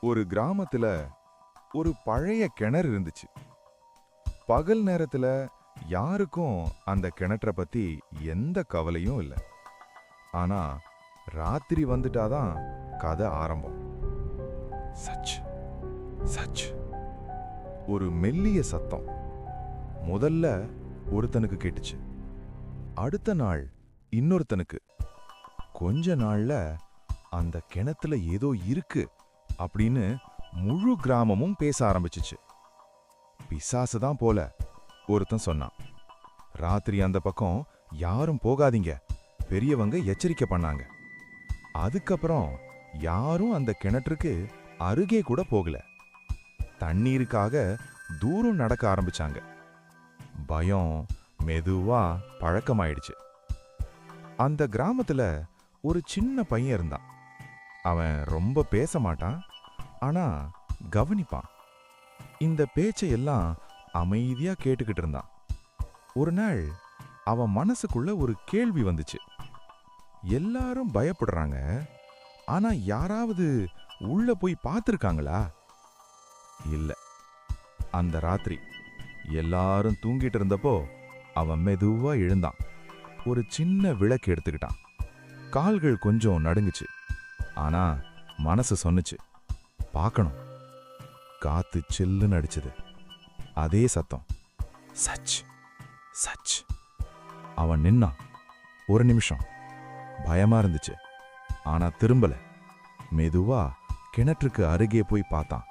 ஒரு கிராமத்துல ஒரு பழைய கிணறு இருந்துச்சு. பகல் நேரத்துல யாருக்கும் அந்த கிணற்ற பத்தி எந்த கவலையும் இல்ல. ஆனா ராத்திரி வந்துட்டாதான் கதை ஆரம்பம். சச் சச் ஒரு மெல்லிய சத்தம் முதல்ல ஒருத்தனுக்கு கேட்டுச்சு. அடுத்த நாள் இன்னொருத்தனுக்கு. கொஞ்ச நாள்ல அந்த கிணத்துல ஏதோ இருக்கு அப்படின்னு முழு கிராமமும் பேச ஆரம்பிச்சுச்சு. பிசாசு தான் போல ஒருத்தன் சொன்னான். ராத்திரி அந்த பக்கம் யாரும் போகாதீங்க, பெரியவங்க எச்சரிக்கை பண்ணாங்க. அதுக்கப்புறம் யாரும் அந்த கிணற்றுக்கு அருகே கூட போகல. தண்ணீருக்காக தூரம் நடக்க ஆரம்பிச்சாங்க. பயம் மெதுவா பழக்கமாயிடுச்சு. அந்த கிராமத்துல ஒரு சின்ன பையன் இருந்தான். அவன் ரொம்ப பேச மாட்டான், ஆனா கவனிப்பான். இந்த பேச்சையெல்லாம் அமைதியா கேட்டுக்கிட்டு இருந்தான். ஒரு நாள் அவன் மனசுக்குள்ள ஒரு கேள்வி வந்துச்சு. எல்லாரும் பயப்படுறாங்க, ஆனா யாராவது உள்ள போய் பார்த்திருக்காங்களா? இல்ல. அந்த ராத்திரி எல்லாரும் தூங்கிட்டு இருந்தப்போ அவன் மெதுவா எழுந்தான். ஒரு சின்ன விளக்கு எடுத்துக்கிட்டான். கால்கள் கொஞ்சம் நடுங்குச்சு, ஆனா மனசு சொன்னுச்சு, பார்க்கணும். காத்து சில்லுன்னு அடிச்சது. அதே சத்தம், சச் சச். அவன் நின்னான். ஒரு நிமிஷம் பயமா இருந்துச்சு, ஆனா திரும்பல. மெதுவா கிணற்றுக்கு அருகே போய் பார்த்தான்.